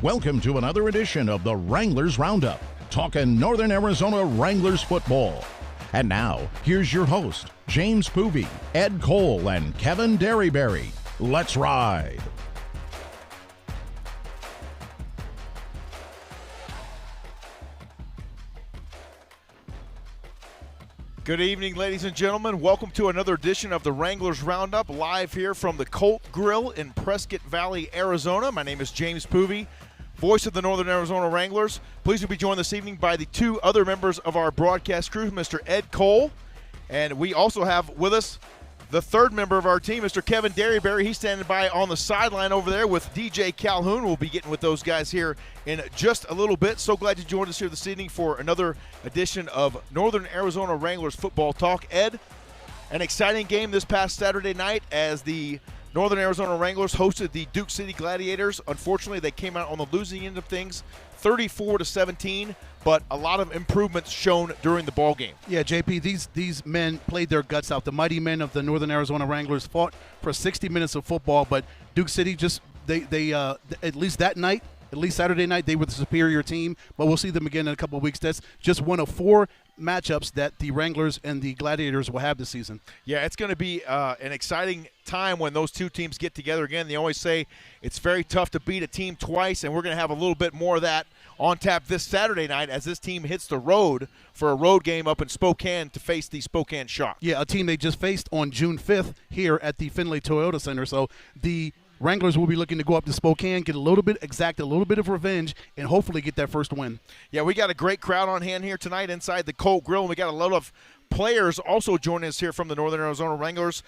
Welcome to another edition of the Wranglers Roundup, talking Northern Arizona Wranglers football. And now, here's your host, James Poovey, Ed Cole, and Kevin Derryberry. Let's ride. Good evening, ladies and gentlemen. Welcome to another edition of the Wranglers Roundup, live here from the Colt Grill in Prescott Valley, Arizona. My name is James Poovey, voice of the Northern Arizona Wranglers. Pleased to be joined this evening by the two other members of our broadcast crew, Mr. Ed Cole, and we also have with us the third member of our team, Mr. Kevin Derryberry. He's standing by on the sideline over there with DJ Calhoun. We'll be getting with those guys here in just a little bit. So glad you joined us here this evening for another edition of Northern Arizona Wranglers football talk. Ed, an exciting game this past Saturday night as the Northern Arizona Wranglers hosted the Duke City Gladiators. Unfortunately, they came out on the losing end of things, 34-17, but a lot of improvements shown during the ball game. Yeah, JP, these men played their guts out. The mighty men of the Northern Arizona Wranglers fought for 60 minutes of football, but Duke City just they at least that night, at least Saturday night, they were the superior team, but we'll see them again in a couple of weeks. That's just one of four matchups that the Wranglers and the Gladiators will have this season. Yeah, it's going to be an exciting time when those two teams get together again. They always say it's very tough to beat a team twice, and we're going to have a little bit more of that on tap this Saturday night as this team hits the road for a road game up in Spokane to face the Spokane Shock. Yeah, a team they just faced on June 5th here at the Findlay Toyota Center. So the Wranglers will be looking to go up to Spokane, exact a little bit of revenge, and hopefully get that first win. Yeah, we got a great crowd on hand here tonight inside the Colt Grill, and we got a lot of players also joining us here from the Northern Arizona Wranglers.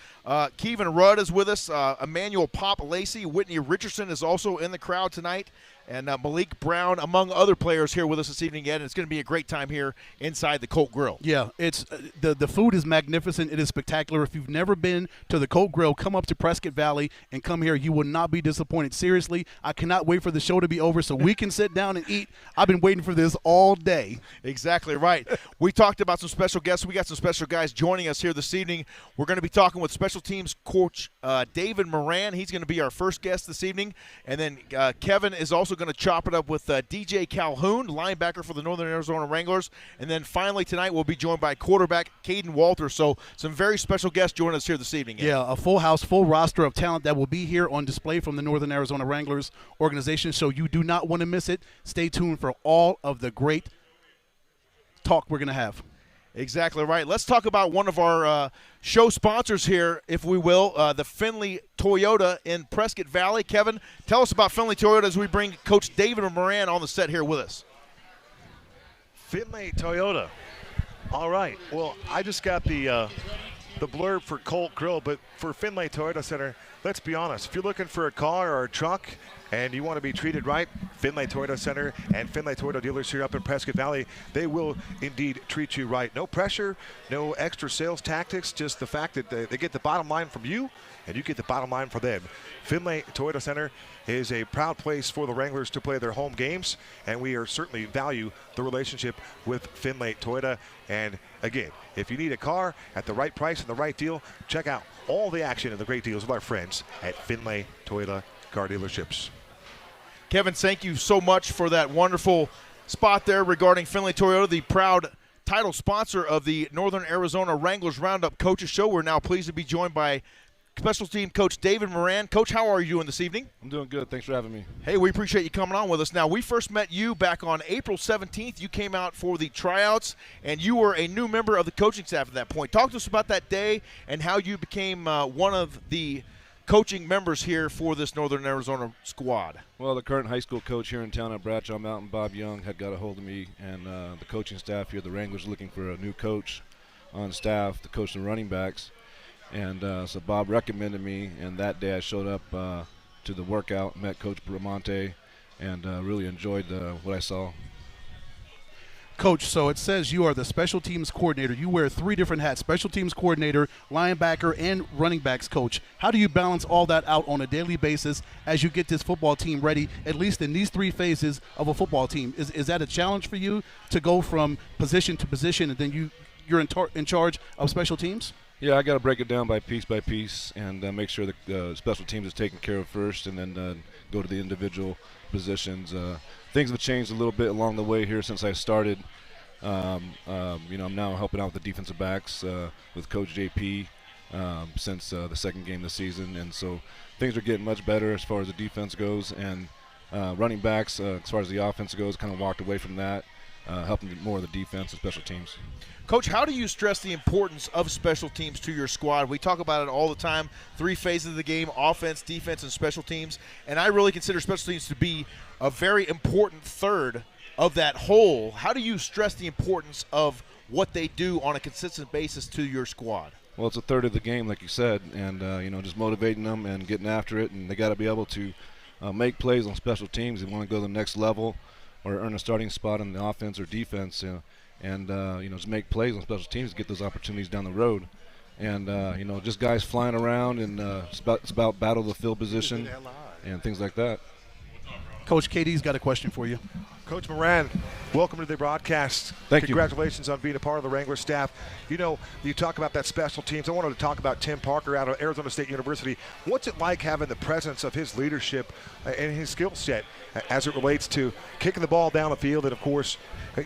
Kevin Rudd is with us. Emmanuel Pop Lacey. Whitney Richardson is also in the crowd tonight. And Malik Brown, among other players here with us this evening, and it's going to be a great time here inside the Colt Grill. Yeah, it's the food is magnificent. It is spectacular. If you've never been to the Colt Grill, come up to Prescott Valley and come here. You will not be disappointed. Seriously, I cannot wait for the show to be over so we can sit down and eat. I've been waiting for this all day. Exactly right. We talked about some special guests. We got some special guys joining us here this evening. We're going to be talking with special teams coach David Moran. He's going to be our first guest this evening. And then Kevin is also going to chop it up with DJ Calhoun, linebacker for the Northern Arizona Wranglers. And then finally tonight we'll be joined by quarterback Caden Walter. So some very special guests joining us here this evening. Yeah, a full house, full roster of talent that will be here on display from the Northern Arizona Wranglers organization. So you do not want to miss it. Stay tuned for all of the great talk we're going to have. Exactly right. Let's talk about one of our show sponsors here, if we will, the Findlay Toyota in Prescott Valley. Kevin, tell us about Findlay Toyota as we bring Coach David Moran on the set here with us. Findlay Toyota. All right. Well, I just got the blurb for Colt Grill, but for Findlay Toyota Center, let's be honest. If you're looking for a car or a truck and you want to be treated right, Findlay Toyota Center and Findlay Toyota dealers here up in Prescott Valley, they will indeed treat you right. No pressure, no extra sales tactics, just the fact that they get the bottom line from you and you get the bottom line from them. Findlay Toyota Center is a proud place for the Wranglers to play their home games, and we certainly value the relationship with Findlay Toyota. And again, if you need a car at the right price and the right deal, check out all the action and the great deals with our friends at Findlay Toyota Car Dealerships. Kevin, thank you so much for that wonderful spot there regarding Findlay Toyota, the proud title sponsor of the Northern Arizona Wranglers Roundup Coaches Show. We're now pleased to be joined by special team coach David Moran. Coach, how are you doing this evening? I'm doing good. Thanks for having me. Hey, we appreciate you coming on with us. Now, we first met you back on April 17th. You came out for the tryouts, and you were a new member of the coaching staff at that point. Talk to us about that day and how you became one of the coaching members here for this Northern Arizona squad. Well, the current high school coach here in town at Bradshaw Mountain, Bob Young, had got a hold of me, and the coaching staff here, the Wranglers, looking for a new coach on staff to coach the running backs. And so Bob recommended me, and that day I showed up to the workout, met Coach Bramante, and really enjoyed what I saw. Coach, so it says you are the special teams coordinator. You wear three different hats: special teams coordinator, linebacker, and running backs coach. How do you balance all that out on a daily basis as you get this football team ready, at least in these three phases of a football team? Is that a challenge for you to go from position to position, and then you're in charge of special teams? Yeah, I got to break it down by piece and make sure the special teams is taken care of first, and then go to the individual positions. Things have changed a little bit along the way here since I started. I'm now helping out with the defensive backs with Coach JP since the second game of the season, and so things are getting much better as far as the defense goes, and running backs, as far as the offense goes, kind of walked away from that, helping more of the defense and special teams. Coach, how do you stress the importance of special teams to your squad? We talk about it all the time, 3 phases of the game: offense, defense, and special teams. And I really consider special teams to be a very important third of that whole. How do you stress the importance of what they do on a consistent basis to your squad? Well, it's a third of the game, like you said, and just motivating them and getting after it. And they got to be able to make plays on special teams. They want to go to the next level or earn a starting spot in the offense or defense. And just make plays on special teams to get those opportunities down the road. And, just guys flying around, and it's about battle the field position and things like that. Coach KD's got a question for you. Coach Moran, welcome to the broadcast. Thank you. Congratulations on being a part of the Wrangler staff. You talk about that special teams. I wanted to talk about Tim Parker out of Arizona State University. What's it like having the presence of his leadership and his skill set as it relates to kicking the ball down the field and, of course,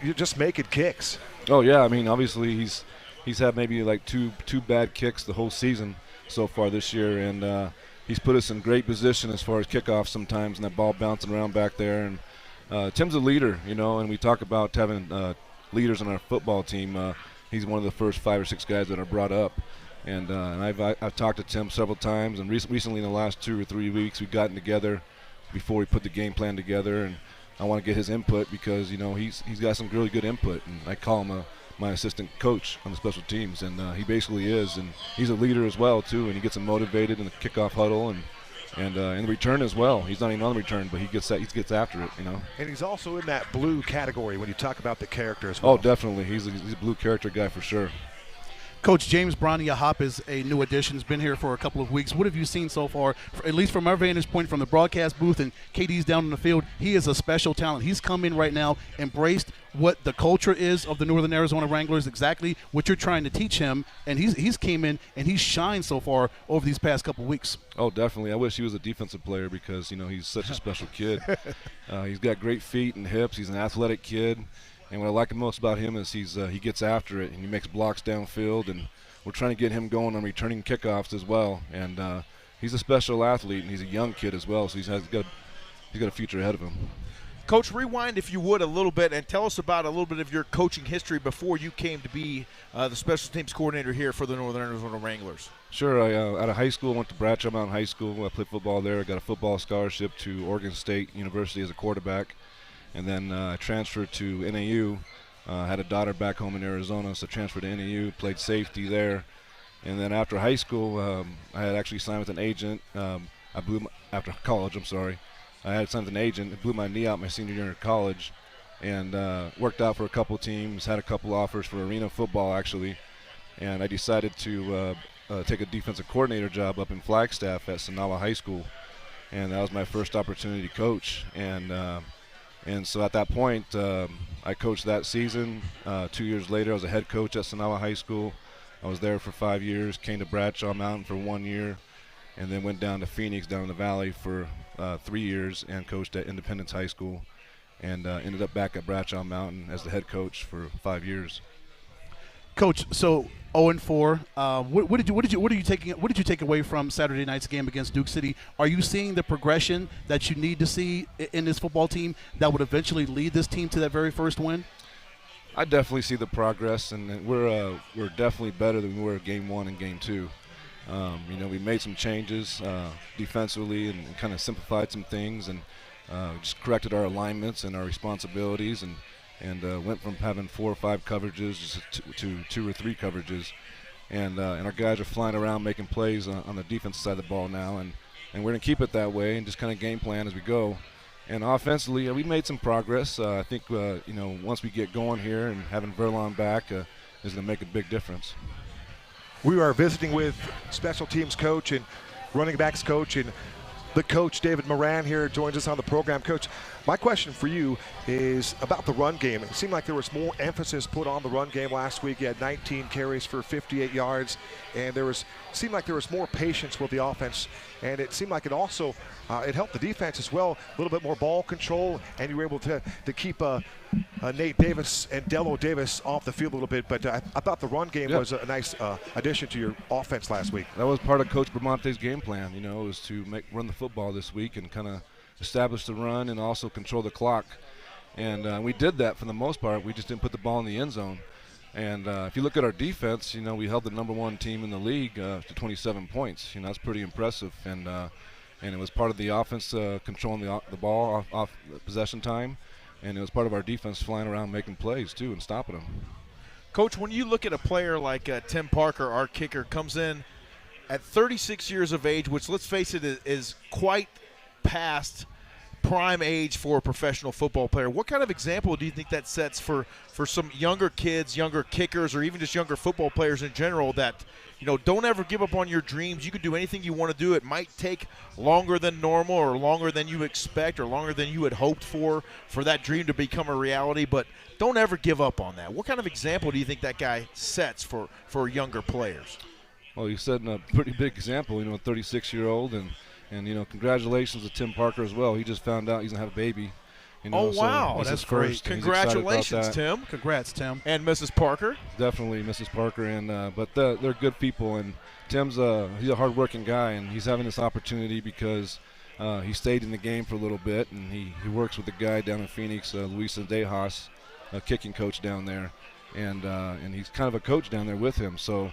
you're just making kicks? Oh, yeah. I mean, obviously he's had maybe like two bad kicks the whole season so far this year, and he's put us in great position as far as kickoffs sometimes, and that ball bouncing around back there. And Tim's a leader, and we talk about having leaders on our football team. He's one of the first 5 or 6 guys that are brought up, and I've talked to Tim several times, and recently in the last 2 or 3 weeks we've gotten together before we put the game plan together, and I want to get his input because he's got some really good input, and I call him my assistant coach on the special teams, and he basically is, and he's a leader as well too, and he gets them motivated in the kickoff huddle and in the return as well. He's not even on the return, but he gets after it, And he's also in that blue category when you talk about the character as well. Oh, definitely. He's a blue character guy for sure. Coach, James Brania-Hop is a new addition. He's been here for a couple of weeks. What have you seen so far, at least from our vantage point from the broadcast booth and KD's down on the field? He is a special talent. He's come in right now, embraced what the culture is of the Northern Arizona Wranglers, exactly what you're trying to teach him, and he's came in and he's shined so far over these past couple of weeks. Oh, definitely. I wish he was a defensive player because, he's such a special kid. He's got great feet and hips. He's an athletic kid. And what I like most about him is he gets after it, and he makes blocks downfield, and we're trying to get him going on returning kickoffs as well. And he's a special athlete, and he's a young kid as well, so he's got a future ahead of him. Coach, rewind, if you would, a little bit and tell us about a little bit of your coaching history before you came to be the special teams coordinator here for the Northern Arizona Wranglers. Sure. Out of high school, I went to Bradshaw Mountain High School. I played football there. I got a football scholarship to Oregon State University as a quarterback. And then I transferred to NAU. I had a daughter back home in Arizona, so transferred to NAU, played safety there. And then after high school, I had actually signed with an agent. After college, I had signed with an agent. It blew my knee out my senior year in college, and worked out for a couple teams, had a couple offers for arena football actually. And I decided to take a defensive coordinator job up in Flagstaff at Sonawa High School. And that was my first opportunity to coach. And so at that point, I coached that season. 2 years later, I was a head coach at Sonawa High School. I was there for 5 years, came to Bradshaw Mountain for 1 year, and then went down to Phoenix, down in the valley for 3 years and coached at Independence High School, and ended up back at Bradshaw Mountain as the head coach for 5 years. Coach, so 0-4. What did you take away from Saturday night's game against Duke City? Are you seeing the progression that you need to see in this football team that would eventually lead this team to that very first win? I definitely see the progress, and we're definitely better than we were Game 1 and Game 2. We made some changes defensively and kind of simplified some things, and just corrected our alignments and our responsibilities, and went from having 4 or 5 coverages to 2 or 3 coverages, and our guys are flying around making plays on the defensive side of the ball now, and we're going to keep it that way and just kind of game plan as we go. And offensively, we made some progress. I think once we get going here and having Verlon back is going to make a big difference. We are visiting with special teams coach and running backs coach, and the coach David Moran here joins us on the program. Coach, My question for you is about the run game. It seemed like there was more emphasis put on the run game last week. You had 19 carries for 58 yards, and seemed like there was more patience with the offense, and it seemed like it also it helped the defense as well. A little bit more ball control, and you were able to keep Nate Davis and Dello Davis off the field a little bit. But I thought the run game was a nice addition to your offense last week. That was part of Coach Bramante's game plan, was to run the football this week and kind of establish the run and also control the clock. And we did that for the most part. We just didn't put the ball in the end zone. And if you look at our defense, we held the #1 team in the league to 27 points. That's pretty impressive. And it was part of the offense controlling the ball off possession time. And it was part of our defense flying around making plays, too, and stopping them. Coach, when you look at a player like Tim Parker, our kicker, comes in at 36 years of age, which, let's face it, is quite past prime age for a professional football player. What kind of example do you think that sets for some younger kids, younger kickers, or even just younger football players in general that, don't ever give up on your dreams. You can do anything you want to do. It might take longer than normal or longer than you expect or longer than you had hoped for that dream to become a reality, but don't ever give up on that. What kind of example do you think that guy sets for younger players? Well, you set a pretty big example, a 36-year-old, and congratulations to Tim Parker as well. He just found out he's going to have a baby. Oh, wow. So that's great. Congratulations, Tim. Congrats, Tim. And Mrs. Parker. Definitely Mrs. Parker. But they're good people. And Tim's he's a hard-working guy, and he's having this opportunity because he stayed in the game for a little bit, and he works with a guy down in Phoenix, Luis Dejas, a kicking coach down there. And he's kind of a coach down there with him. So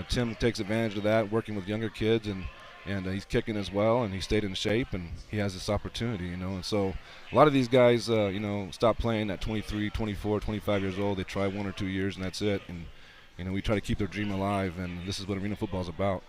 Tim takes advantage of that, working with younger kids, and he's kicking as well, and he stayed in shape, and he has this opportunity, And so a lot of these guys, stop playing at 23, 24, 25 years old. They try 1 or 2 years, and that's it. And, we try to keep their dream alive, and this is what arena football is about.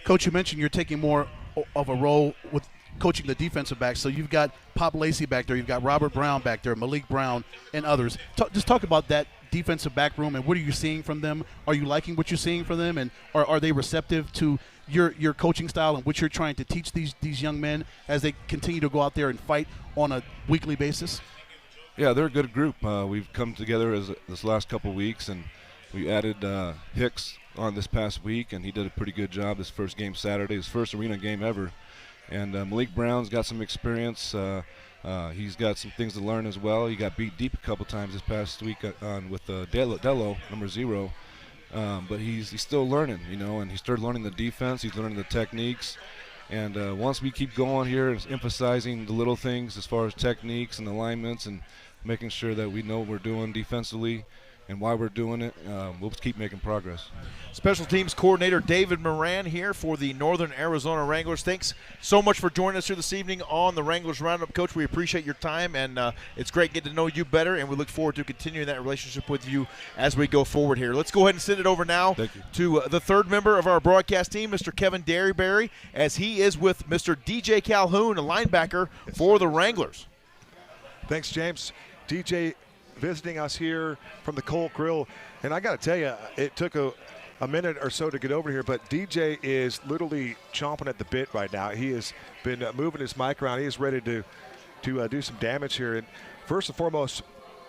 Coach, you mentioned you're taking more of a role with coaching the defensive backs. So you've got Pop Lacey back there. You've got Robert Brown back there, Malik Brown, and others. Just talk about that defensive back room, and what are you seeing from them? Are you liking what you're seeing from them, and are they receptive to your coaching style and what you're trying to teach these young men as they continue to go out there and fight on a weekly basis? Yeah, they're a good group. We've come together this last couple of weeks, and we added Hicks on this past week, and he did a pretty good job this first game Saturday, his first arena game ever. And Malik Brown's got some experience. He's got some things to learn as well. He got beat deep a couple times this past week with Dello, number 0. But he's still learning, and he started learning the defense. He's learning the techniques. And once we keep going here and emphasizing the little things as far as techniques and alignments and making sure that we know what we're doing defensively and why we're doing it, we'll keep making progress. Special Teams Coordinator David Moran here for the Northern Arizona Wranglers. Thanks so much for joining us here this evening on the Wranglers Roundup. Coach, we appreciate your time, and it's great getting to know you better, and we look forward to continuing that relationship with you as we go forward here. Let's go ahead and send it over now to the third member of our broadcast team, Mr. Kevin Derryberry, as he is with Mr. DJ Calhoun, a linebacker for the Wranglers. Thanks, James. DJ visiting us here from the Colt Grill, and I got to tell you, it took a minute or so to get over here, but DJ is literally chomping at the bit right now. He has been moving his mic around. He is ready to do some damage here. And first and foremost,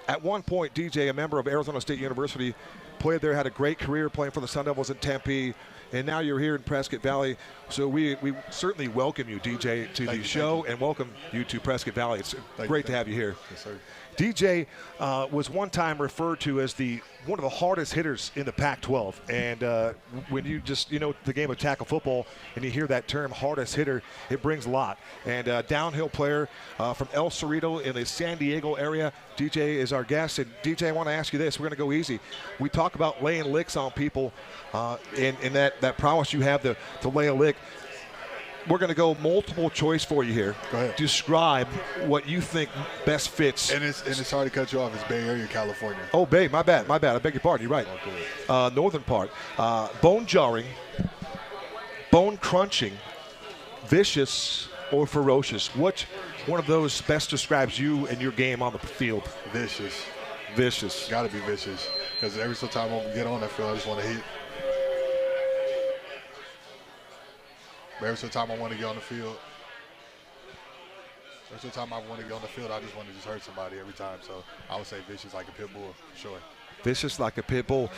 at one point, DJ, a member of Arizona State University, played there, had a great career playing for the Sun Devils in Tempe, and now you're here in Prescott Valley. So we certainly welcome you, DJ, to the show, and welcome you to Prescott Valley. It's great to have you here. Yes, sir. DJ was one time referred to as one of the hardest hitters in the Pac-12. And when you just, the game of tackle football and you hear that term, hardest hitter, it brings a lot. And downhill player from El Cerrito in the San Diego area. DJ is our guest. And DJ, I want to ask you this. We're going to go easy. We talk about laying licks on people and that prowess you have to lay a lick. We're going to go multiple choice for you here. Go ahead. Describe what you think best fits. And it's hard to cut you off. It's Bay Area, California. Oh, Bay. My bad. I beg your pardon. You're right. Oh, cool. Northern part. Bone jarring, bone crunching, vicious, or ferocious. Which one of those best describes you and your game on the field? Vicious. Vicious. Got to be vicious. Because every single time I get on that field, I just want to hit. Every single time I want to get on the field. Every time I want to get on the field, I just want to just hurt somebody every time. So I would say vicious like a pit bull, for sure. Vicious like a pit bull.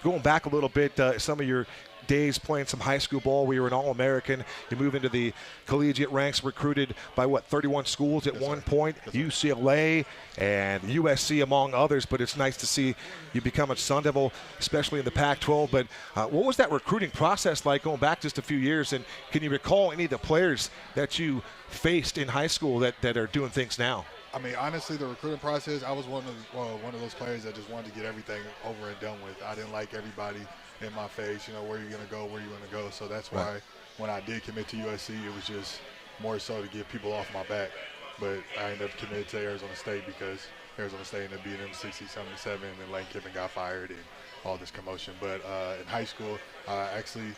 Going back a little bit, some of your days playing some high school ball, we were an All-American. You move into the collegiate ranks, recruited by 31 schools at one point, UCLA and USC among others, but it's nice to see you become a Sun Devil, especially in the Pac-12. But what was that recruiting process like going back just a few years, and can you recall any of the players that you faced in high school that are doing things now? I mean, honestly, the recruiting process, I was one of those players that just wanted to get everything over and done with. I didn't like everybody in my face, where you're going to go, where you're going to go. So that's why when I did commit to USC, it was just more so to get people off my back. But I ended up committed to Arizona State because Arizona State ended up beating them 60-77, and Lane Kiffin got fired and all this commotion. But in high school, actually,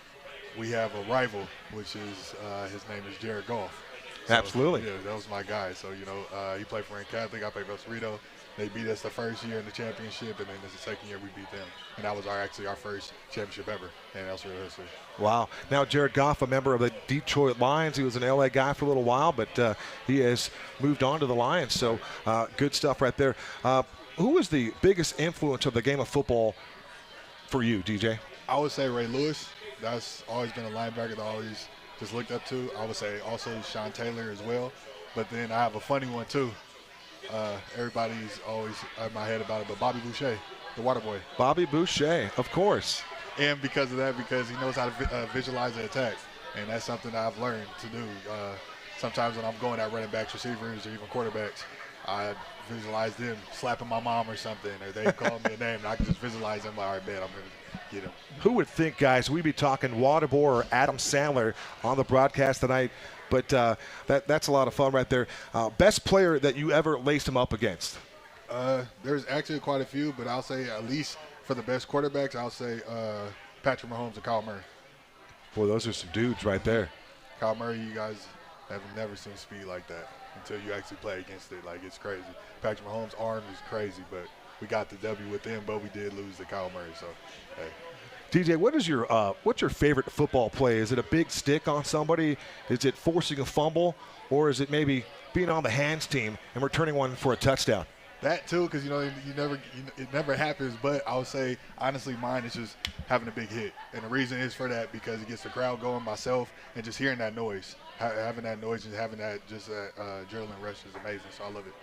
we have a rival, which is his name is Jared Goff. So, Absolutely. Yeah, that was my guy. So, he played for Rank Catholic. I played for El Cerrito. They beat us the first year in the championship, and then the second year we beat them. And that was actually our first championship ever in El Cerrito history. Wow. Now, Jared Goff, a member of the Detroit Lions. He was an LA guy for a little while, but he has moved on to the Lions. So good stuff right there. Who was the biggest influence of the game of football for you, DJ? I would say Ray Lewis. That's always been a linebacker that I always just looked up to. I would say also Sean Taylor as well. But then I have a funny one, too. Everybody's always in my head about it, but Bobby Boucher, the water boy. Bobby Boucher, of course. And because of that, because he knows how to visualize the attack. And that's something that I've learned to do. Sometimes when I'm going at running backs, receivers, or even quarterbacks, I visualize them slapping my mom or something, or they call me a name, and I can just visualize them like, all right, man, I'm going to get him. Who would think, guys, we'd be talking Waterboy or Adam Sandler on the broadcast tonight? But that's a lot of fun right there. Best player that you ever laced him up against? There's actually quite a few, but I'll say at least for the best quarterbacks, I'll say Patrick Mahomes and Kyle Murray. Boy, those are some dudes right there. Kyle Murray, you guys have never seen speed like that until you actually play against it. Like, it's crazy. Patrick Mahomes' arm is crazy, but we got the W with them, but we did lose to Kyle Murray. So, hey. DJ, what's your favorite football play? Is it a big stick on somebody? Is it forcing a fumble? Or is it maybe being on the hands team and returning one for a touchdown? That too, because it never happens. But I would say honestly, mine is just having a big hit, and the reason is for that because it gets the crowd going, myself, and just hearing that noise, having that noise, and having that just adrenaline rush is amazing. So I love it.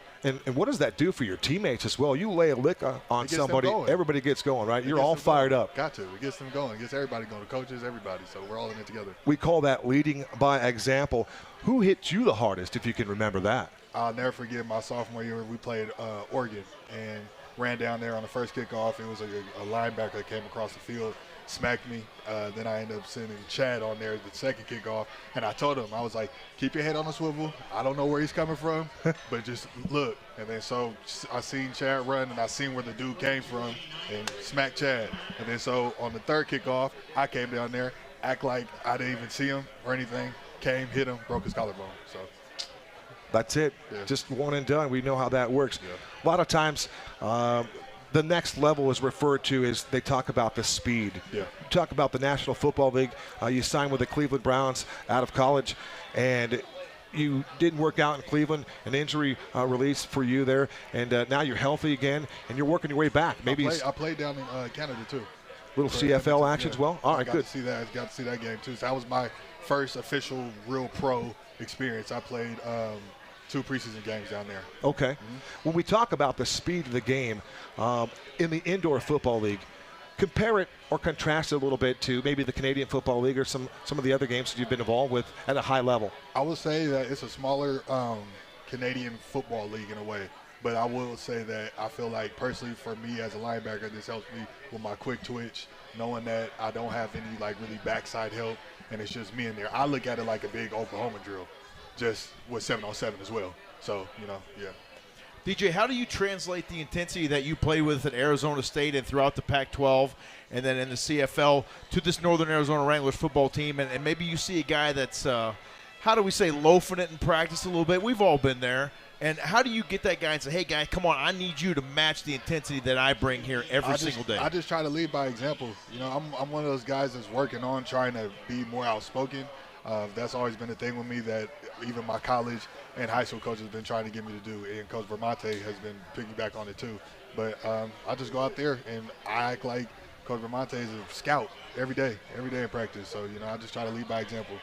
And what does that do for your teammates as well? You lay a lick on somebody, everybody gets going, right? You're all fired up. Got to. It gets them going. It gets everybody going. The coaches, everybody. So we're all in it together. We call that leading by example. Who hit you the hardest, if you can remember that? I'll never forget my sophomore year. We played Oregon and ran down there on the first kickoff. It was a linebacker that came across the field, smacked me. Then I ended up sending Chad on there the second kickoff. And I told him, I was like, keep your head on a swivel. I don't know where he's coming from, but just look. And then so I seen Chad run, and I seen where the dude came from and smacked Chad. And then so on the third kickoff, I came down there, act like I didn't even see him or anything, came, hit him, broke his collarbone. So that's it. Yeah. Just one and done. We know how that works. Yeah. A lot of times the next level is referred to as they talk about the speed. Yeah. You talk about the National Football League. You signed with the Cleveland Browns out of college, and you didn't work out in Cleveland, an injury release for you there, and now you're healthy again, and you're working your way back. Maybe I played down in Canada too. Little CFL action as well? All right, good. Got to see that game too. So that was my first official real pro experience. I played 2 preseason games down there. Okay. Mm-hmm. When we talk about the speed of the game in the Indoor Football League, compare it or contrast it a little bit to maybe the Canadian Football League or some of the other games that you've been involved with at a high level. I would say that it's a smaller Canadian Football League in a way. But I will say that I feel like personally for me as a linebacker, this helps me with my quick twitch, knowing that I don't have any like really backside help, and it's just me in there. I look at it like a big Oklahoma drill, just with 7-on-7 as well. So, yeah. DJ, how do you translate the intensity that you play with at Arizona State and throughout the Pac-12 and then in the CFL to this Northern Arizona Wranglers football team? And maybe you see a guy that's, how do we say, loafing it in practice a little bit. We've all been there. And how do you get that guy and say, hey, guy, come on, I need you to match the intensity that I bring here every single day? I just try to lead by example. I'm one of those guys that's working on trying to be more outspoken. That's always been a thing with me that even my college and high school coaches have been trying to get me to do, and Coach Vermonte has been piggyback on it too. But I just go out there and I act like Coach Vermonte is a scout every day in practice. So, I just try to lead by example.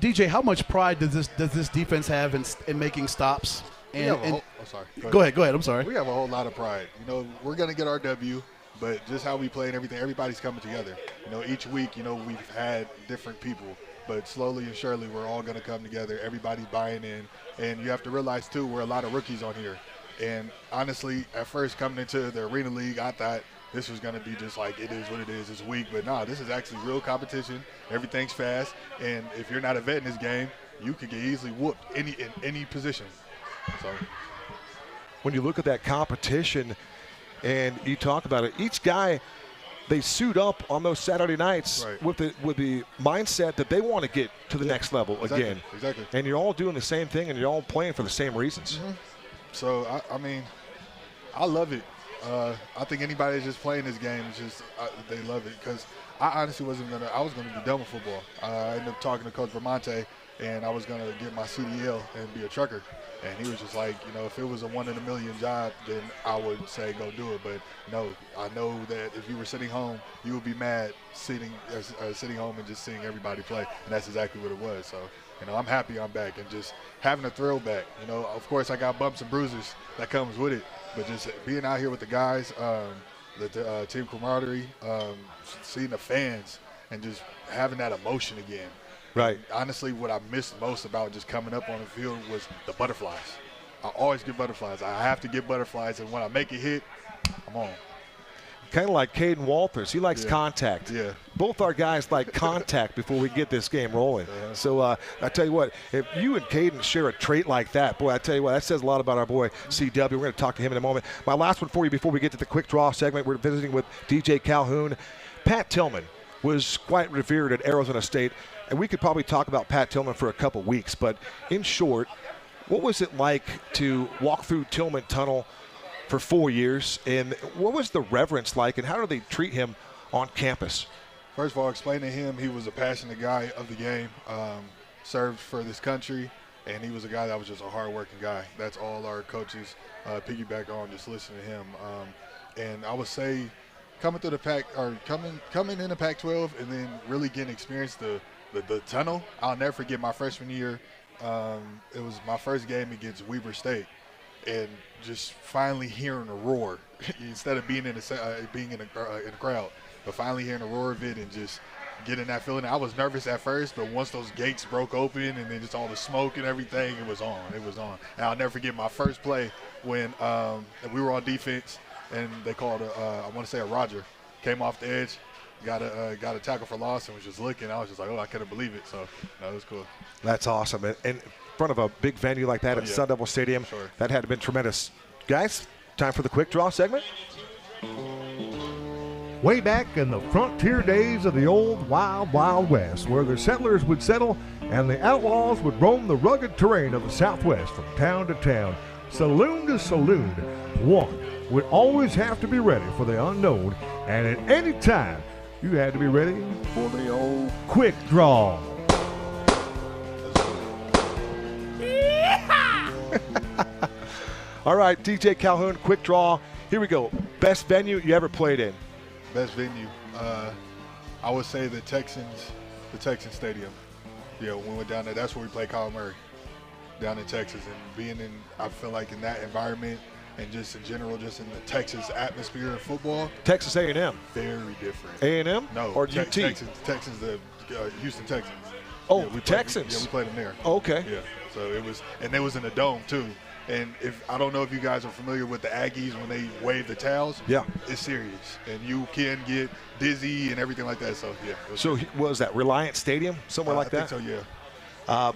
DJ, how much pride does this defense have in making stops? Sorry. Go ahead. I'm sorry. We have a whole lot of pride. We're going to get our W, but just how we play and everything, everybody's coming together. Each week, we've had different people, but slowly and surely we're all going to come together. Everybody's buying in, and you have to realize, too, we're a lot of rookies on here. And honestly, at first coming into the Arena League, I thought this was going to be just like it is what it is. It's weak. But no, this is actually real competition. Everything's fast. And if you're not a vet in this game, you could get easily whooped in any position. So when you look at that competition and you talk about it, each guy, they suit up on those Saturday nights with the mindset that they want to get to the next level again. Exactly. And you're all doing the same thing, and you're all playing for the same reasons. Mm-hmm. So, I love it. I think anybody that's just playing this game is just they love it, because I honestly I was going to be done with football. I ended up talking to Coach Vermonte, and I was going to get my CDL and be a trucker. And he was just like, if it was a 1 in a million job, then I would say go do it. But no, I know that if you were sitting home, you would be mad sitting home and just seeing everybody play. And that's exactly what it was. So, I'm happy I'm back and just having a thrill back. Of course I got bumps and bruises that comes with it, but just being out here with the guys, the team camaraderie, seeing the fans, and just having that emotion again. Right. Honestly, what I missed most about just coming up on the field was the butterflies. I always get butterflies. I have to get butterflies, and when I make it hit, I'm on. Kind of like Caden Walters. He likes contact. Yeah. Both our guys like contact before we get this game rolling. So I tell you what, if you and Caden share a trait like that, boy, I tell you what, that says a lot about our boy CW. We're going to talk to him in a moment. My last one for you before we get to the quick draw segment, we're visiting with DJ Calhoun. Pat Tillman was quite revered at Arizona State, and we could probably talk about Pat Tillman for a couple weeks, but in short, what was it like to walk through Tillman Tunnel for 4 years, and what was the reverence like, and how do they treat him on campus? First of all, explain to him he was a passionate guy of the game, served for this country, and he was a guy that was just a hard-working guy. That's all our coaches piggyback on, just listening to him. And I would say coming through the Pac, or coming in the Pac-12 and then really getting experience the tunnel. I'll never forget my freshman year. It was my first game against Weber State. And just finally hearing a roar instead of being in a crowd, but finally hearing a roar of it and just getting that feeling. I was nervous at first, but once those gates broke open and then just all the smoke and everything, it was on. And I'll never forget my first play when we were on defense and they called I want to say a Roger, came off the edge, got a tackle for loss and was just looking. I was just like, I couldn't believe it. So no, it was cool. That's awesome. And front of a big venue like that at Sun Devil Stadium, that had to have been tremendous. Guys, time for the quick draw segment. Way back in the frontier days of the old wild, wild west, where the settlers would settle and the outlaws would roam the rugged terrain of the Southwest from town to town, saloon to saloon, one would always have to be ready for the unknown, and at any time, you had to be ready for the old quick draw. All right, DJ Calhoun, quick draw. Here we go. Best venue you ever played in? Best venue, I would say the Texan Stadium. Yeah, when we went down there, that's where we played Kyle Murray, down in Texas. And being in, I feel like in that environment and just in general, just in the Texas atmosphere of football. Texas A&M. Very different. A&M? No. Or UT? Texans, the Houston Texans. Oh, yeah, Texans. We played them there. Oh, okay. Yeah. So it was in the dome too. And I don't know if you guys are familiar with the Aggies when they wave the towels. Yeah. It's serious. And you can get dizzy and everything like that. So, yeah. So, what was that, Reliant Stadium? Somewhere like that? I think so, yeah.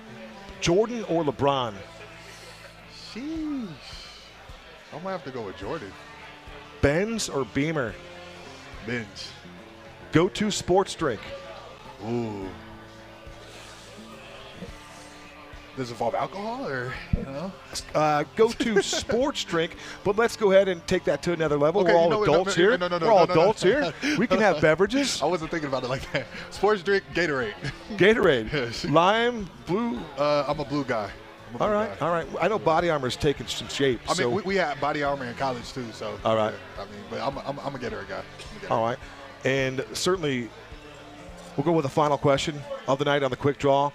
Jordan or LeBron? Sheesh. I'm going to have to go with Jordan. Benz or Beamer? Benz. Go-to sports drink? Ooh. Does it involve alcohol or, you know? Go to sports drink, but let's go ahead and take that to another level. Okay, We're all you know what? adults No, here. no, We're all no, adults here. We can have beverages. I wasn't thinking about it like that. Sports drink, Gatorade. Gatorade, Yes. lime, blue. I'm a blue guy. All right. I know Body Armor's taking some shape. I mean, so. we had Body Armor in college too, so. All right. Yeah, I mean, but I'm a Gatorade guy. All right. And certainly, we'll go with the final question of the night on the quick draw.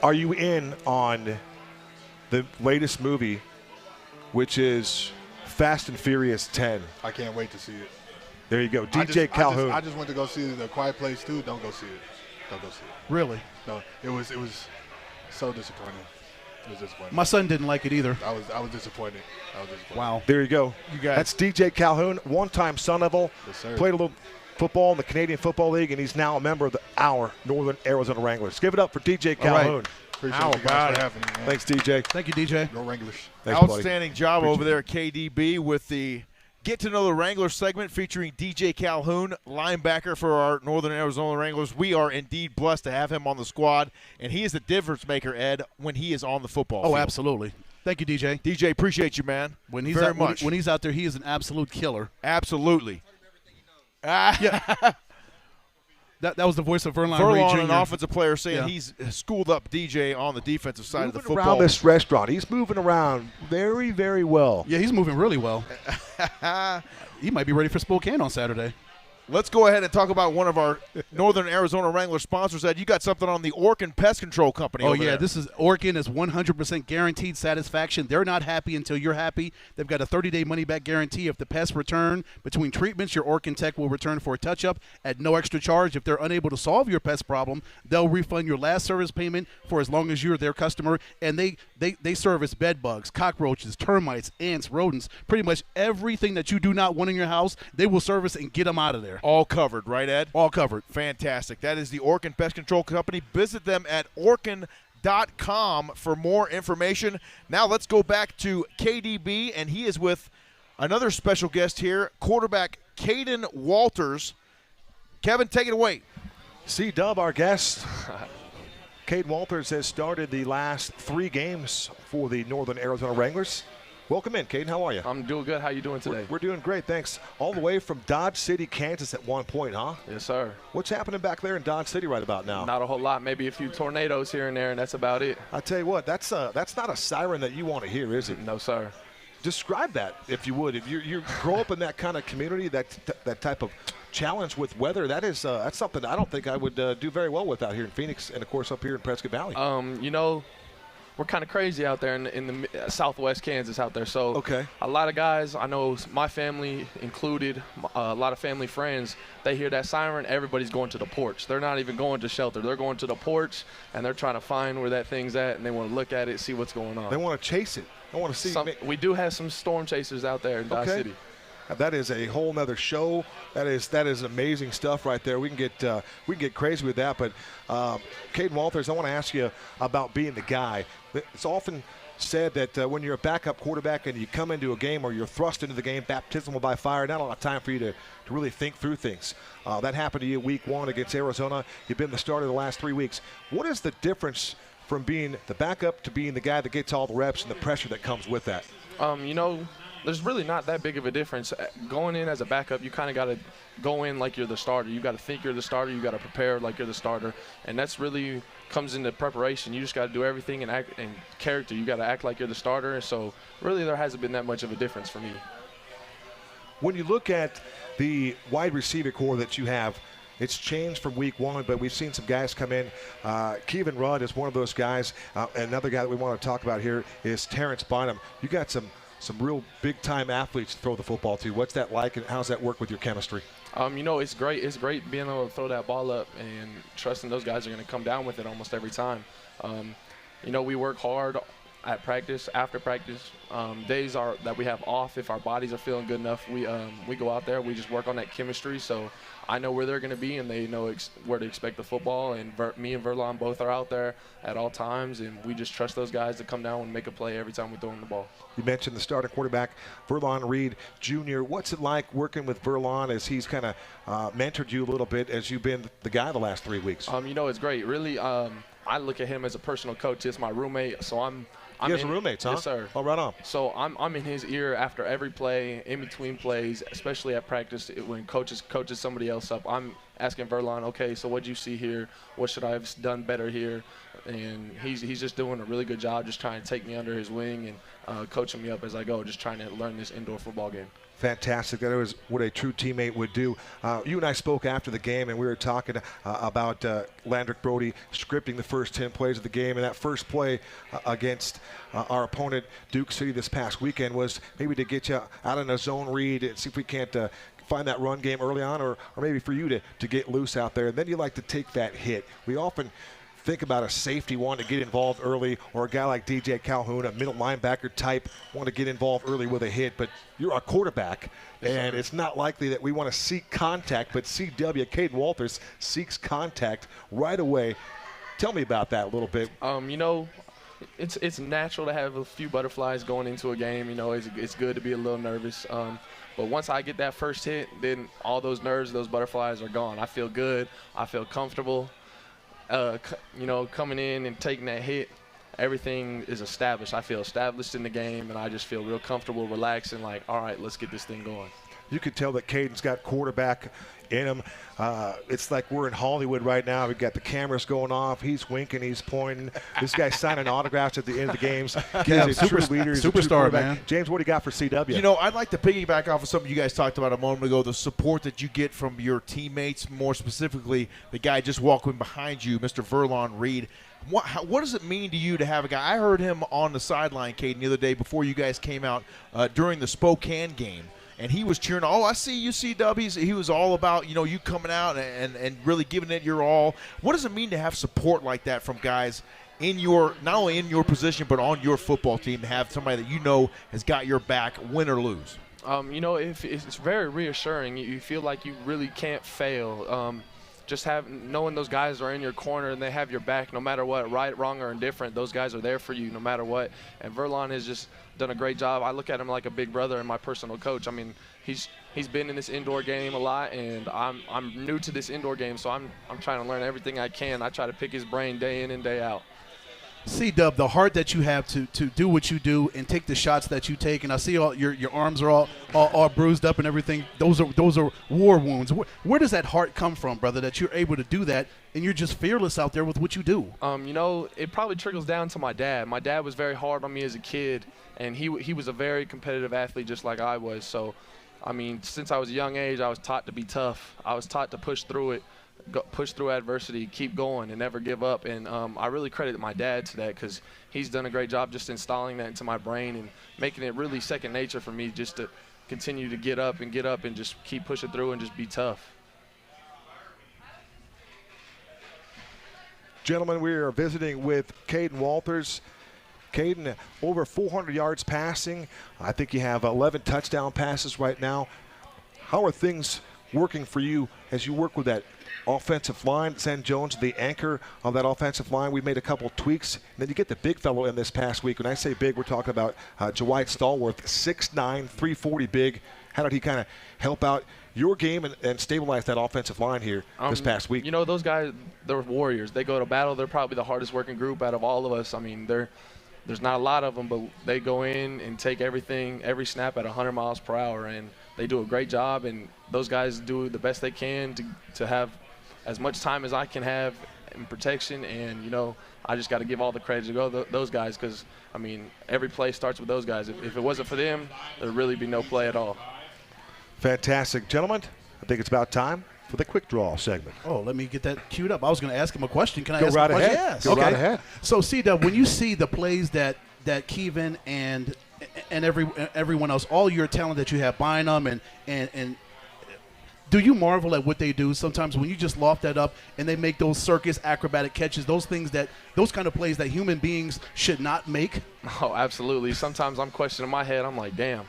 Are you in on the latest movie, which is Fast and Furious 10? I can't wait to see it. There you go. DJ Calhoun. I just went to go see The Quiet Place too. Don't go see it. Don't go see it. Really? No, it was so disappointing. It was disappointing. My son didn't like it either. I was disappointed. Wow. There you go. You guys. That's DJ Calhoun, one-time Sun Devil. Yes, sir. Played a little football in the Canadian Football League, and he's now a member of our Northern Arizona Wranglers. Give it up for DJ All right. Calhoun. Appreciate How you about guys it? for having me, man. Thanks, DJ. Thank you, DJ. Go Wranglers. Thanks, buddy. Outstanding job over there at KDB with the Get to Know the Wranglers segment featuring DJ Calhoun, linebacker for our Northern Arizona Wranglers. We are indeed blessed to have him on the squad, and he is the difference maker, Ed, when he is on the football field. Oh, absolutely. Thank you, DJ. DJ, appreciate you, man. When he's Very out, much. when he's out there, he is an absolute killer. Absolutely. That was the voice of Verlon Furlong, Reed Jr. an offensive player, saying Yeah. he's schooled up DJ on the defensive side of the Moving football. around this restaurant. He's moving around very, very well. Yeah, he's moving really well. He might be ready for Spokane on Saturday. Let's go ahead and talk about one of our Northern Arizona Wrangler sponsors. Ed, you got something on the Orkin Pest Control Company. Oh, over yeah, there. this is Orkin is 100% guaranteed satisfaction. They're not happy until you're happy. They've got a 30-day money-back guarantee. If the pests return between treatments, your Orkin Tech will return for a touch-up at no extra charge. If they're unable to solve your pest problem, they'll refund your last service payment for as long as you're their customer. And they service bed bugs, cockroaches, termites, ants, rodents, pretty much everything that you do not want in your house, they will service and get them out of there. all covered, right, Ed? All covered. Fantastic. That is the Orkin Pest Control Company. Visit them at orkin.com for more information. Now let's go back to KDB, and he is with another special guest here, quarterback Caden Walters. Kevin, take it away. C-Dub, our guest. Cade Walters has started the last 3 games for the Northern Arizona Wranglers. Welcome in, Caden. How are you? I'm doing good. How you doing today? We're doing great, thanks. All the way from Dodge City, Kansas at one point, huh? Yes, sir. What's happening back there in Dodge City right about now? Not a whole lot. Maybe a few tornadoes here and there, and that's about it. I tell you what, that's not a siren that you want to hear, is it? No, sir. Describe that, if you would. If you grow up in that kind of community, that type of challenge with weather, that's something I don't think I would do very well with out here in Phoenix and, of course, up here in Prescott Valley. You know, we're kind of crazy out there in the southwest Kansas out there. So Okay. a lot of guys, I know my family included, a lot of family friends, they hear that siren, everybody's going to the porch. They're not even going to shelter. They're going to the porch, and they're trying to find where that thing's at, and they want to look at it, see what's going on. They want to chase it. I want to see. We do have some storm chasers out there in Dodge City. That is a whole nother show. That is amazing stuff right there. We can get crazy with that. But Caden Walters, I want to ask you about being the guy. It's often said that when you're a backup quarterback and you come into a game or you're thrust into the game, baptismal by fire, not a lot of time for you to really think through things. That happened to you week 1 against Arizona. You've been the starter the last 3 weeks. What is the difference from being the backup to being the guy that gets all the reps and the pressure that comes with that? You know, there's really not that big of a difference. Going in as a backup, you kind of got to go in like you're the starter. You got to think you're the starter. You got to prepare like you're the starter, and that's really comes into preparation. You just got to do everything and act in character. You got to act like you're the starter, and so really there hasn't been that much of a difference for me. When you look at the wide receiver core that you have, it's changed from week 1, but we've seen some guys come in. Kevin Rudd is one of those guys. Another guy that we want to talk about here is Terrence Bynum. You got some real big-time athletes to throw the football to. What's that like, and how's that work with your chemistry? You know, it's great. It's great being able to throw that ball up and trusting those guys are going to come down with it almost every time. You know, we work hard at practice, after practice. Days that we have off, if our bodies are feeling good enough, we go out there. We just work on that chemistry. So I know where they're going to be, and they know where to expect the football. And me and Verlon both are out there at all times, and we just trust those guys to come down and make a play every time we throw them the ball. You mentioned the starting quarterback, Verlon Reed Jr. What's it like working with Verlon as he's kind of mentored you a little bit as you've been the guy the last 3 weeks? You know, it's great. Really, I look at him as a personal coach. He's my roommate, so I'm You guys are roommates, huh? Yes, sir. Oh, right on. So I'm in his ear after every play, in between plays, especially at practice when coaches somebody else up. I'm asking Verlon, okay, so what do you see here? What should I have done better here? And he's just doing a really good job, just trying to take me under his wing and coaching me up as I go, just trying to learn this indoor football game. Fantastic. That is what a true teammate would do. You and I spoke after the game, and we were talking about Landrick Brody scripting the first 10 plays of the game. And that first play against our opponent, Duke City, this past weekend was maybe to get you out in a zone read and see if we can't find that run game early on, or maybe for you to get loose out there. And then you like to take that hit. We often think about a safety wanting to get involved early, or a guy like DJ Calhoun, a middle linebacker type, want to get involved early with a hit. But you're a quarterback, and it's not likely that we want to seek contact, but CW, Caden Walters, seeks contact right away. Tell me about that a little bit. You know, it's natural to have a few butterflies going into a game. You know, it's good to be a little nervous. But once I get that first hit, then all those nerves, those butterflies are gone. I feel good. I feel comfortable. You know, coming in and taking that hit, everything is established. I feel established in the game, and I just feel real comfortable, relaxed, and like, all right, let's get this thing going. You can tell that Caden's got quarterback in him. It's like we're in Hollywood right now. We've got the cameras going off. He's winking. He's pointing. This guy's signing autographs at the end of the games. He's a true leader. He's superstar, man. James, what do you got for CW? You know, I'd like to piggyback off of something you guys talked about a moment ago, the support that you get from your teammates, more specifically the guy just walking behind you, Mr. Verlon Reed. What does it mean to you to have a guy? I heard him on the sideline, Caden, the other day before you guys came out during the Spokane game. And he was cheering, oh, I see you, CW. He was all about, you know, you coming out and really giving it your all. What does it mean to have support like that from guys in your, not only in your position, but on your football team, to have somebody that you know has got your back, win or lose? You know, it's very reassuring. You feel like you really can't fail. Just knowing those guys are in your corner and they have your back no matter what, right, wrong, or indifferent. Those guys are there for you no matter what. And Verlon has just done a great job. I look at him like a big brother and my personal coach. I mean, he's been in this indoor game a lot, and I'm new to this indoor game, so I'm trying to learn everything I can. I try to pick his brain day in and day out. C-Dub, the heart that you have to do what you do and take the shots that you take, and I see all your arms are all bruised up and everything. Those are war wounds. Where does that heart come from, brother, that you're able to do that and you're just fearless out there with what you do? You know, it probably trickles down to my dad. My dad was very hard on me as a kid, and he was a very competitive athlete just like I was. So, I mean, since I was a young age, I was taught to be tough. I was taught to push through it. Push through adversity, keep going, and never give up. And I really credit my dad to that, because he's done a great job just installing that into my brain and making it really second nature for me just to continue to get up and just keep pushing through and just be tough. Gentlemen, we are visiting with Caden Walters. Caden, over 400 yards passing. I think you have 11 touchdown passes right now. How are things working for you as you work with that offensive line? Zen Jones, the anchor of that offensive line. We made a couple tweaks. And then you get the big fellow in this past week. When I say big, we're talking about Dwight Stallworth, 6'9", 340 big. How did he kind of help out your game and stabilize that offensive line here this past week? You know, those guys, they're warriors. They go to battle. They're probably the hardest working group out of all of us. I mean, there's not a lot of them, but they go in and take everything, every snap at 100 miles per hour, and they do a great job. And those guys do the best they can to have as much time as I can have in protection. And, you know, I just got to give all the credit to those guys, because, I mean, every play starts with those guys. If it wasn't for them, there'd really be no play at all. Fantastic. Gentlemen, I think it's about time for the quick draw segment. Oh, let me get that queued up. I was going to ask him a question. Can I Go ask right him a question? ahead. Yes. Go right ahead. So, C-Dub, when you see the plays that Kevin and everyone else, all your talent that you have, buying them and do you marvel at what they do sometimes when you just loft that up and they make those circus acrobatic catches, those kind of plays that human beings should not make? Oh, absolutely. Sometimes I'm questioning my head. I'm like, damn,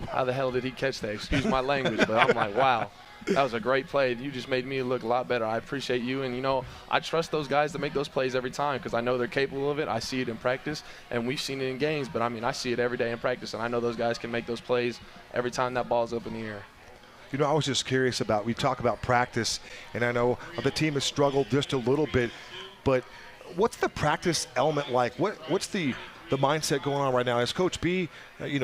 how the hell did he catch that? Excuse my language, but I'm like, wow, that was a great play. You just made me look a lot better. I appreciate you. And, you know, I trust those guys to make those plays every time, because I know they're capable of it. I see it in practice, and we've seen it in games. But, I mean, I see it every day in practice, and I know those guys can make those plays every time that ball's up in the air. You know, I was just curious we talk about practice, and I know the team has struggled just a little bit, but what's the practice element like? What's the mindset going on right now? Has Coach B,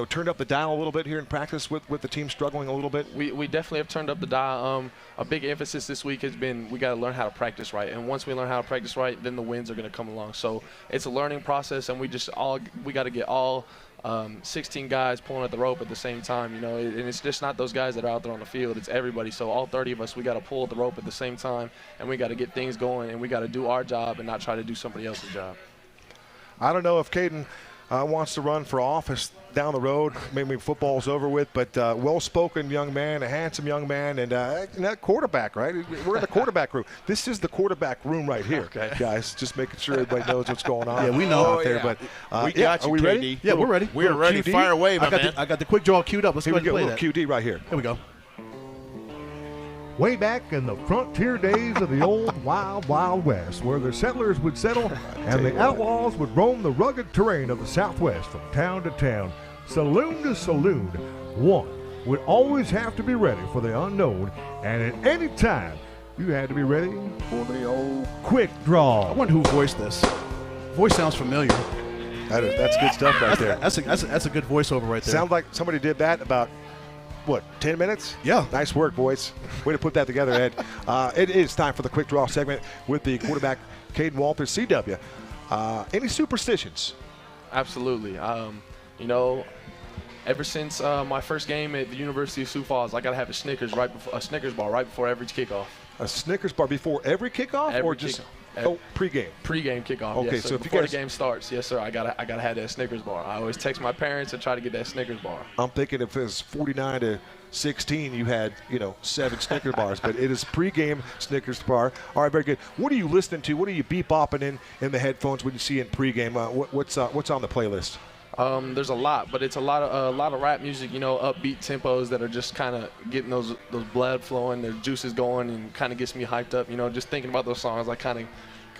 turned up the dial a little bit here in practice with the team struggling a little bit? We definitely have turned up the dial. A big emphasis this week has been we got to learn how to practice right. And once we learn how to practice right, then the wins are going to come along. So it's a learning process, and we got to get all 16 guys pulling at the rope at the same time, and it's just not those guys that are out there on the field. It's everybody. So all 30 of us, we got to pull at the rope at the same time, and we got to get things going, and we got to do our job and not try to do somebody else's job. I don't know if Caden wants to run for office down the road. Maybe football's over with, but well-spoken young man, a handsome young man, and that quarterback, right? We're in the quarterback room. This is the quarterback room right here, guys. Just making sure everybody knows what's going on. Yeah, we know out there, but we got you, are we KD. ready? Yeah, we're ready. We're ready. QD? Fire away, my man. I got the quick draw queued up. Let's Here go we ahead and go. play that. QD right here. Here we go. Way back in the frontier days of the old wild, wild west, where the settlers would settle and the outlaws would roam the rugged terrain of the Southwest from town to town, saloon to saloon, one would always have to be ready for the unknown, and at any time, you had to be ready for the old quick I draw. wonder who voiced this. Voice sounds familiar. That's good stuff right there. That's a good voiceover right there. Sounds like somebody did that about, 10 minutes? Yeah. Nice work, boys. Way to put that together, Ed. It is time for the quick draw segment with the quarterback, Caden Walters, CW. Any superstitions? Absolutely. Ever since my first game at the University of Sioux Falls, I got to have a Snickers bar right before every kickoff. A Snickers bar before every kickoff, or just pregame? Pregame kickoff. Okay, yes, so if before you the game starts, yes, sir. I gotta have that Snickers bar. I always text my parents and try to get that Snickers bar. I'm thinking if it was 49-16, you had 7 Snickers bars, but it is pregame Snickers bar. All right, very good. What are you listening to? What are you bopping in the headphones when you see in pregame? What's on the playlist? There's a lot, but it's a lot of rap music, upbeat tempos that are just kind of getting those blood flowing, the juices going, and kind of gets me hyped up. Just thinking about those songs, I kind of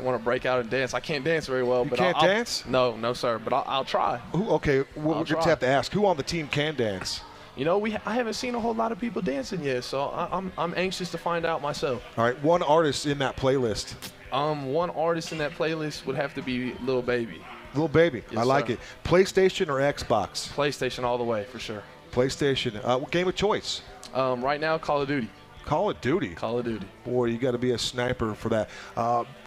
want to break out and dance. I can't dance very well, but can't dance? No, sir. But I'll try. Okay, we're going to have to ask who on the team can dance. I haven't seen a whole lot of people dancing yet, so I'm anxious to find out myself. All right, one artist in that playlist. One artist in that playlist would have to be Lil Baby. Lil Baby, Yes, I like sir. it. PlayStation or Xbox? PlayStation all the way, for sure. PlayStation. Game of choice? Right now, Call of Duty. Call of Duty. Call of Duty. Boy, you got to be a sniper for that.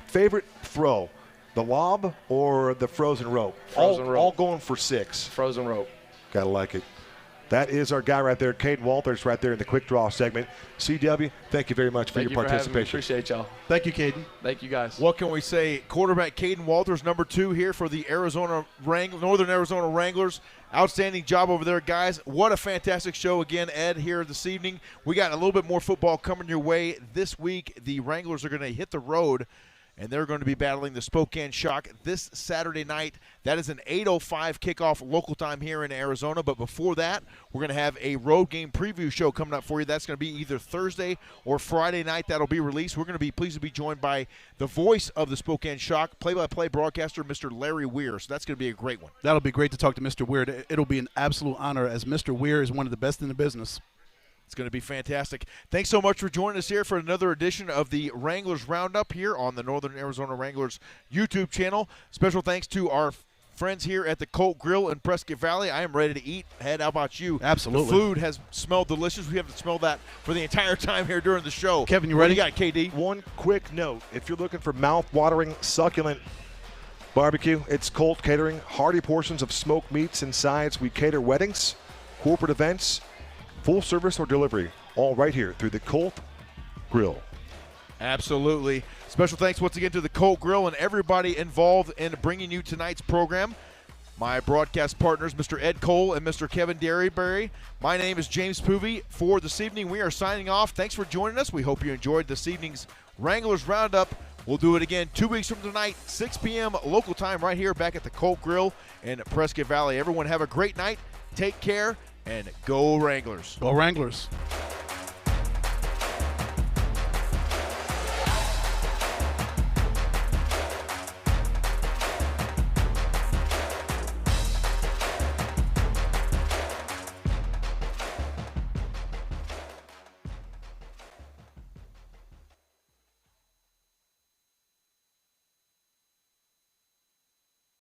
Favorite throw, the lob or the frozen rope? Frozen rope. All going for 6. Frozen rope. Got to like it. That is our guy right there, Caden Walters, right there in the quick draw segment. CW, thank you very much for Thank your you for having me. participation. Appreciate y'all. Thank you, Caden. Thank you, guys. What can we say? Quarterback Caden Walters, number 2 here for the Northern Arizona Wranglers. Outstanding job over there, guys. What a fantastic show again, Ed, here this evening. We got a little bit more football coming your way this week. The Wranglers are going to hit the road, and they're going to be battling the Spokane Shock this Saturday night. That is an 8:05 kickoff local time here in Arizona. But before that, we're going to have a road game preview show coming up for you. That's going to be either Thursday or Friday night. That'll be released. We're going to be pleased to be joined by the voice of the Spokane Shock, play-by-play broadcaster, Mr. Larry Weir. So that's going to be a great one. That'll be great to talk to Mr. Weir. It'll be an absolute honor, as Mr. Weir is one of the best in the business. It's going to be fantastic. Thanks so much for joining us here for another edition of the Wranglers Roundup here on the Northern Arizona Wranglers YouTube channel. Special thanks to our friends here at the Colt Grill in Prescott Valley. I am ready to eat. Ed, how about you? Absolutely. The food has smelled delicious. We haven't smelled that for the entire time here during the show. Kevin, you ready? What do you got, KD? One quick note. If you're looking for mouth-watering, succulent barbecue, it's Colt Catering. Hearty portions of smoked meats and sides. We cater weddings, corporate events, full service or delivery, all right here through the Colt Grill. Absolutely. Special thanks once again to the Colt Grill and everybody involved in bringing you tonight's program. My broadcast partners, Mr. Ed Cole and Mr. Kevin Derryberry. My name is James Poovey. For this evening, we are signing off. Thanks for joining us. We hope you enjoyed this evening's Wranglers Roundup. We'll do it again 2 weeks from tonight, 6 p.m. local time right here back at the Colt Grill in Prescott Valley. Everyone have a great night. Take care. And Go Wranglers. Go Wranglers.